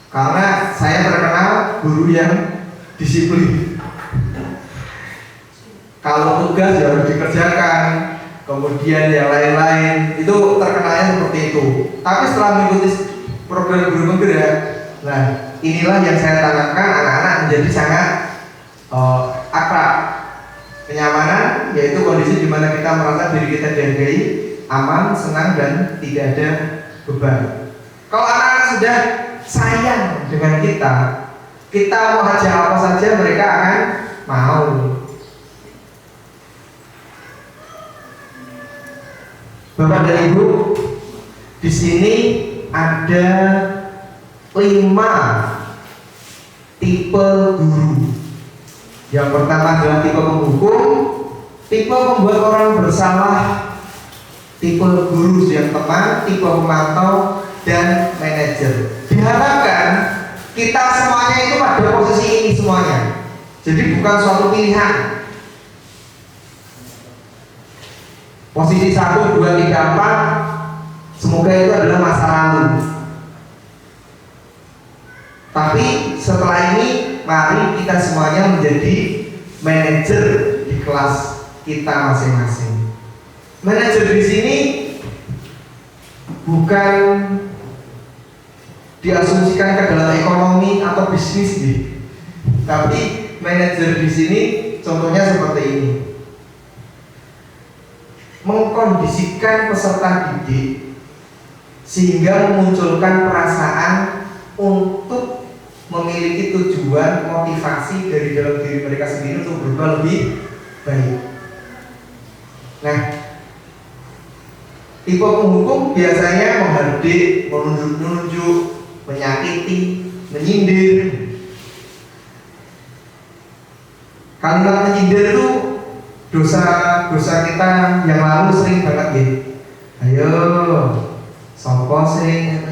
karena saya terkenal guru yang disiplin. Kalau tugas ya harus dikerjakan, kemudian yang lain-lain itu terkenalnya seperti itu. Tapi setelah mengikuti program guru penggerak, nah inilah yang saya tanamkan anak-anak menjadi sangat akrab. Kenyamanan yaitu kondisi di mana kita merasa diri kita dihargai, aman, senang, dan tidak ada beban. Kalau anak-anak sudah sayang dengan kita mau ajar apa saja mereka akan mau. Bapak dan Ibu, di sini ada 5 tipe guru. Yang pertama adalah tipe penghukum, tipe membuat orang bersalah, tipe guru yang teman, tipe pemantau, dan manajer. Diharapkan kita semuanya itu pada posisi ini semuanya. Jadi bukan suatu pilihan. Posisi 1, 2, 3, 4 semoga itu adalah masa lalu. Tapi setelah ini mari kita semuanya menjadi manajer di kelas kita masing-masing. Manajer di sini bukan diasumsikan ke dalam ekonomi atau bisnis nih. Tapi manajer di sini contohnya seperti ini. Mengkondisikan peserta didik sehingga memunculkan perasaan untuk memiliki tujuan motivasi dari dalam diri mereka sendiri untuk berubah lebih baik. Nah, tipe penghukum biasanya menghardik, menunjuk-nunjuk, menyakiti, menyindir. Kalimat menyindir itu dosa kita yang lalu sering banget ya. Ayo, sopo sing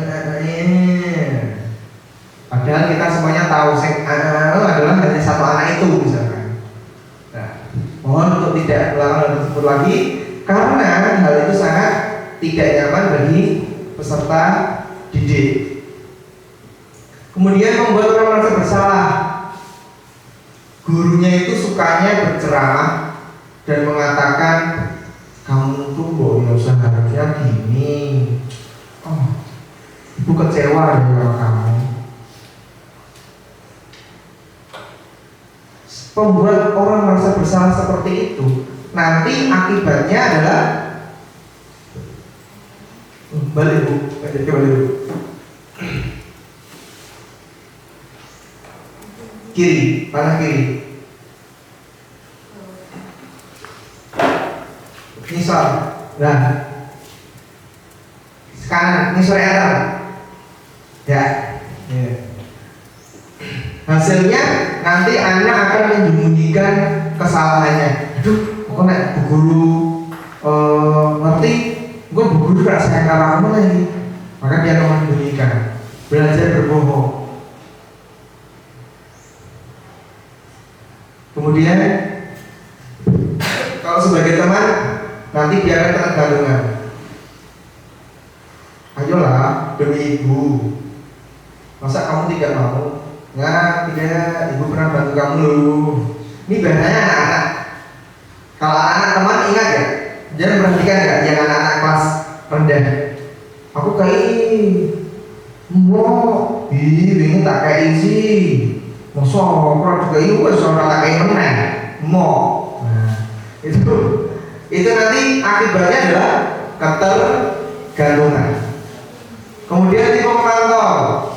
padahal kita semuanya tahu sing adalah hanya satu anak itu misalkan. Nah, mohon untuk tidak melakukan hal tersebut lagi karena hal itu sangat tidak nyaman bagi peserta didik. Kemudian membuat orang merasa bersalah. Gurunya itu sukanya berceramah dan mengatakan kamu tuh boyo seharusnya gini. Oh, ibu kecewa dengan kamu. Membuat orang merasa bersalah seperti itu, nanti akibatnya adalah balik bu, kiri, panah kiri. Nisor, nah, kanan, nisor atas, ya. Hasilnya nanti anak akan menyembunyikan kesalahannya. Aduh, kok nek bu guru ngerti, gue bu guru gak sayang kamu lagi. Maka dia akan menyembunyikan, belajar berbohong. Kemudian kalau sebagai teman nanti dia akan ketergantungan. Ayolah demi ibu, masa kamu tidak mau? Nggak, tidak, ibu pernah bantu kamu loh. Ini biasanya anak-anak. Kalau anak teman ingat ya, jangan perhatikan ya, yang anak-anak kelas rendah. Aku kayak mau, ini tak kayak sih. Masa produk kayak ini seorang tak kayak menang. Mau, nah, itu nanti akibatnya adalah ketergantungan. Kemudian tipe pemantau.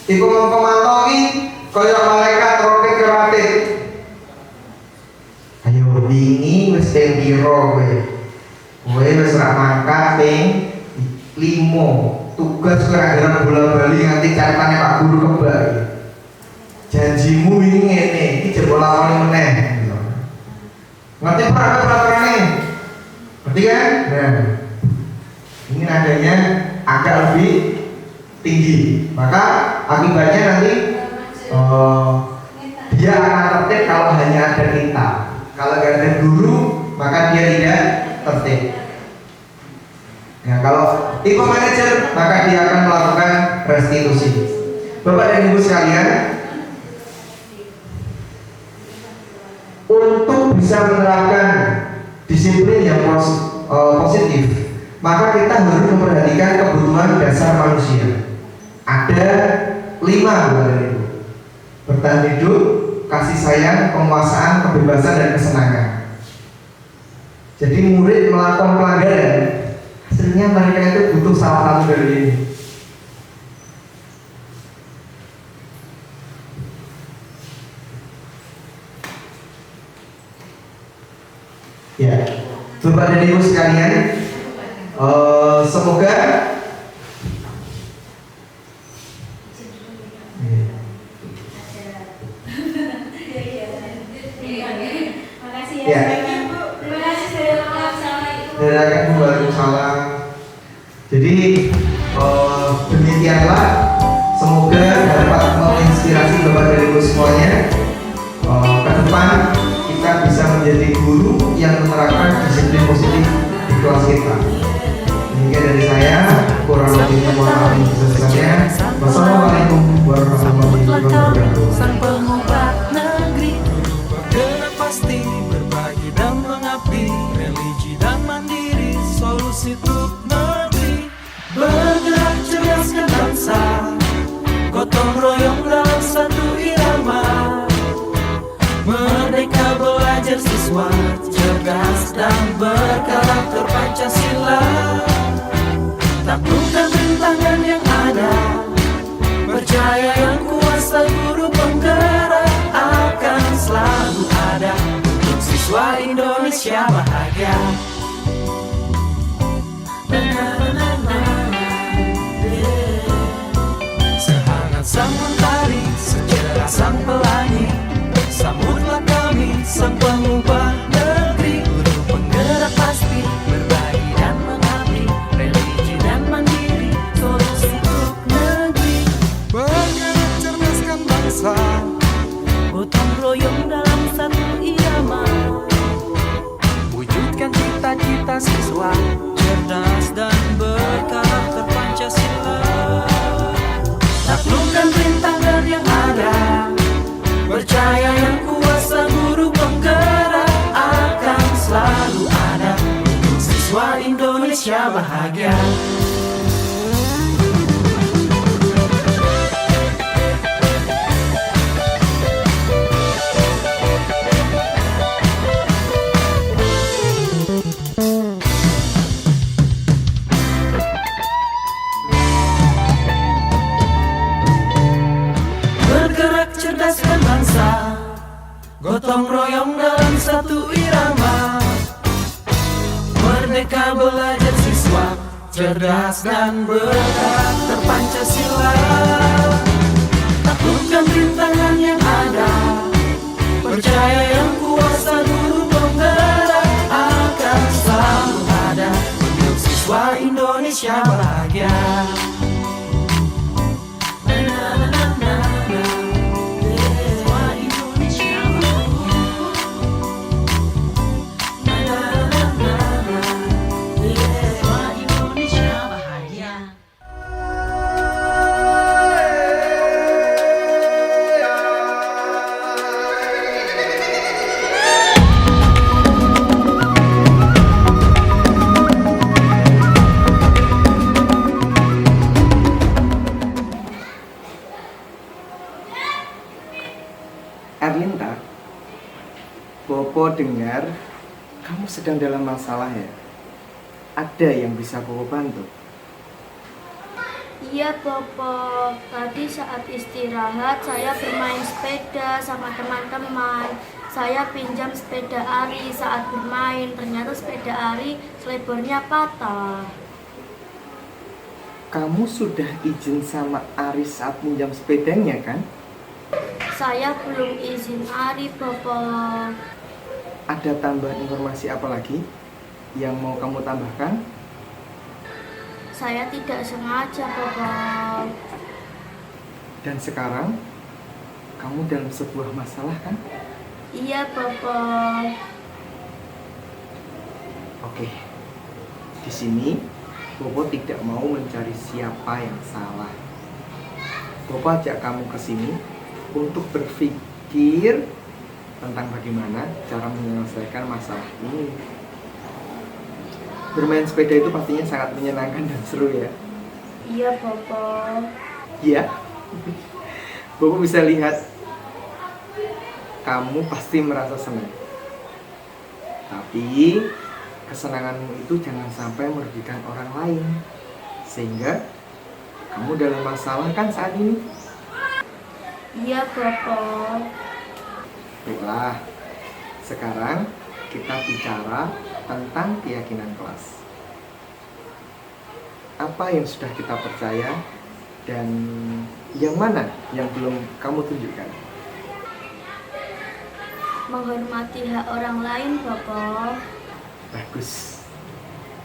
Tipe pemantau ini kaya malaikat rotik-rotik. Ayo wingi wis ping pira kowe? Kowe wis ra mangkat ping 5. Tugas kowe ora bola-bali nganti catatane Pak Guru kebak. Janjimu wingi ngene, iki jebol lakoni meneh. Ngerti peraturan-aturannya? Ngerti kan? Nah, ini nadanya agak lebih tinggi, maka akibatnya nanti dia akan tertib kalau hanya ada kita. Kalau nggak ada guru, maka dia tidak tertib. Ya, kalau tipe manajer, maka dia akan melakukan restitusi. Bapak dan Ibu sekalian, untuk bisa menerapkan disiplin yang positif, maka kita harus memperhatikan kebutuhan dasar manusia. Ada 5 Bapak dan Ibu. Bertahan hidup, kasih sayang, penguasaan, kebebasan, dan kesenangan. Jadi murid melakukan pelanggaran, hasilnya mereka itu butuh salah satu dari ini. Ya, Bapak dan Ibu sekalian, semoga
Makasih ya. Terima kasih sudah lengkap. Assalamualaikum.
Waalaikumsalam. Jadi demikianlah, semoga dapat menginspirasi Bapak dan Ibu semuanya. Ke depan kita bisa menjadi guru yang menerapkan disiplin positif di kelas kita. Demikian dari saya, kurang lebihnya mohon maaf yang sebesar-besarnya. Wassalamualaikum warahmatullahi wabarakatuh.
Sang pengubah negeri bergerak pasti, berbagi dan mengabdi, religi dan mandiri, solusi untuk negeri. Bergerak cerdaskan bangsa siswa cerdas dan berkarakter Pancasila. Taklukkan rintangan yang ada, percaya yang kuasa guru penggerak akan selalu ada untuk siswa Indonesia bahagia. Sehangat sang mentari, secerah sang pelangi, sambutlah kami sang pengubah negeri. Guru penggerak pasti berbagi dan mengabdi, religi dan mandiri, solusi untuk negeri.
Bergerak cerdaskan bangsa,
Gotong royong dalam satu irama, wujudkan cita-cita siswa cerdas dan berkarakter Pancasila. Taklukkan rintangan yang ada, percaya yang kuasa guru penggerak akan selalu ada untuk siswa Indonesia bahagia. Bergerak cerdaskan bangsa, gotong royong dalam satu irama, merdeka belajar siswa cerdas dan berkarakter Pancasila. Taklukkan rintangan yang ada, percaya yang kuasa guru penggerak akan selalu ada untuk siswa Indonesia bahagia.
Erlinda, Bopo dengar kamu sedang dalam masalah ya? Ada yang bisa Bopo bantu?
Iya Bopo, tadi saat istirahat saya bermain sepeda sama teman-teman. Saya pinjam sepeda Ari saat bermain, ternyata sepeda Ari selebornya patah.
Kamu sudah izin sama Aris saat pinjam sepedanya kan?
Saya belum izin Ari Bopo.
Ada tambahan informasi apa lagi yang mau kamu tambahkan?
Saya tidak sengaja Bopo.
Dan sekarang kamu dalam sebuah masalah kan?
Iya Bopo.
Oke. Di sini Bopo tidak mau mencari siapa yang salah. Bopo ajak kamu ke sini untuk berpikir tentang bagaimana cara menyelesaikan masalah ini. Bermain sepeda itu pastinya sangat menyenangkan dan seru ya.
Iya Bopo.
Iya. Bopo bisa lihat kamu pasti merasa senang. Tapi kesenanganmu itu jangan sampai merugikan orang lain, sehingga kamu dalam masalah kan saat ini.
Iya Bopo.
Baiklah, sekarang kita bicara tentang keyakinan kelas. Apa yang sudah kita percaya dan yang mana yang belum kamu tunjukkan?
Menghormati hak orang lain Bopo.
Bagus,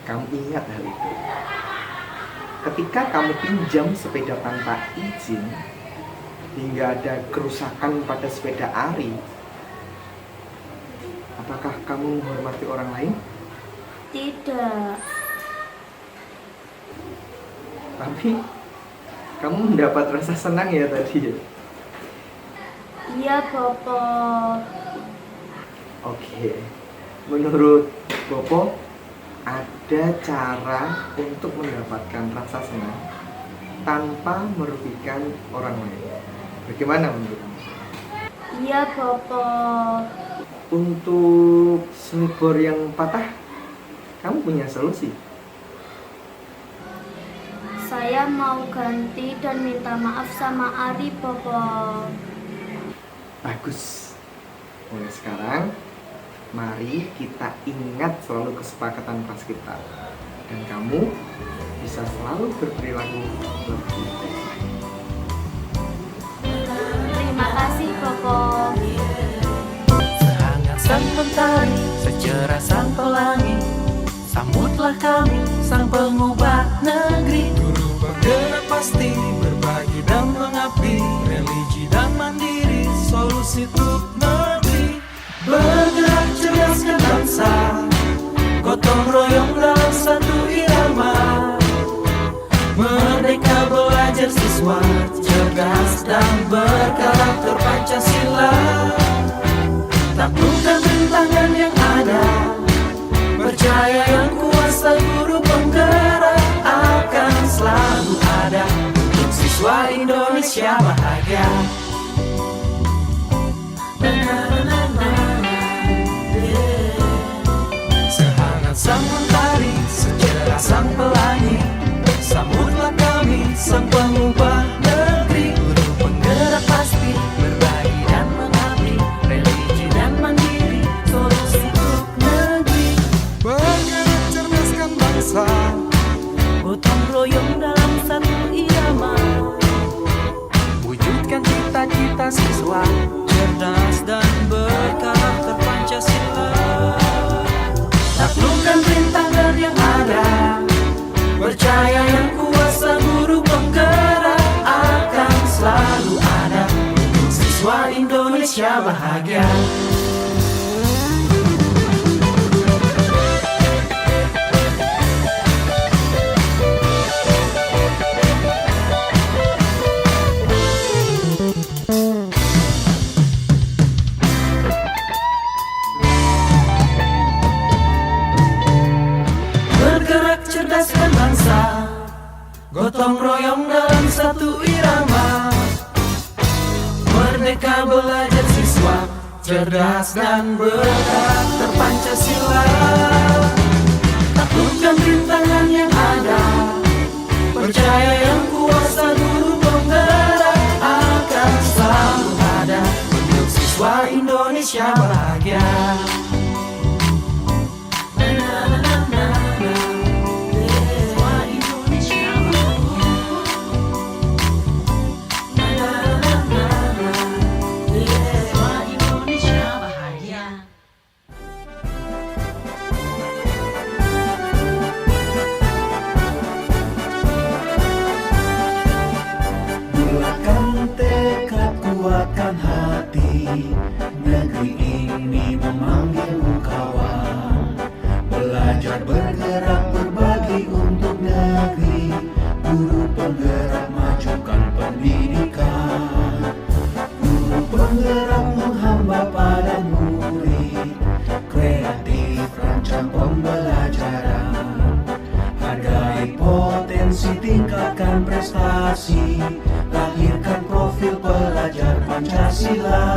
kamu ingat hal itu. Ketika kamu pinjam sepeda tanpa izin hingga ada kerusakan pada sepeda Ari, apakah kamu menghormati orang lain?
Tidak.
Tapi kamu mendapat rasa senang ya tadi ya?
Iya Bopo.
Oke, menurut Bopo ada cara untuk mendapatkan rasa senang tanpa merugikan orang lain. Bagaimana menurutmu?
Iya Bopo.
untuk snowboard yang patah, kamu punya solusi?
Saya mau ganti dan minta maaf sama Ari, Bobo.
Bagus. Mulai sekarang, mari kita ingat selalu kesepakatan kelas kita. Dan kamu bisa selalu berperilaku lebih baik.
Terima kasih, Bobo.
Sehangat sang mentari, secerah sang pelangi, sambutlah kami sang pengubah negeri. Guru penggerak pasti, berbagi dan mengabdi, religi dan mandiri, solusi untuk negeri. Bergerak cerdaskan bangsa, gotong royong dalam satu irama. Merdeka belajar siswa, cerdas dan berkarakter Pancasila. Taklukkan rintangan yang ada, percaya yang kuasa guru penggerak akan selalu ada untuk siswa Indonesia bahagia. Sehangat sang mentari, secerah sang pelangi, sambutlah kami sang pengubah negeri. Guru penggerak pasti, berbagi dan mengabdi, religi dan mandiri, solusi untuk negeri. Bergerak cerdaskan bangsa, gotong royong dalam satu irama. Wujudkan cita-cita siswa, cerdas dan berkarakter Pancasila. Taklukkan rintangan yang ada, percaya yang kuasa guru penggerak akan selalu ada untuk siswa Indonesia bahagia. Bergerak cerdaskan bangsa, gotong royong dalam satu irama. Merdeka belajar siswa, cerdas dan berkarakter Pancasila. Taklukkan rintangan yang ada, percaya yang kuasa guru penggerak akan selalu ada untuk siswa Indonesia bahagia.
Bulatkan tekad, kuatkan hati, negeri ini memanggilmu kawan. Belajar bergerak berbagi untuk negeri, guru penggerak majukan pendidikan. Guru penggerak menghamba pada murid, kreatif rancang pembelajaran. Hargai potensi, tingkatkan prestasi, lahirkan profil pelajar Pancasila.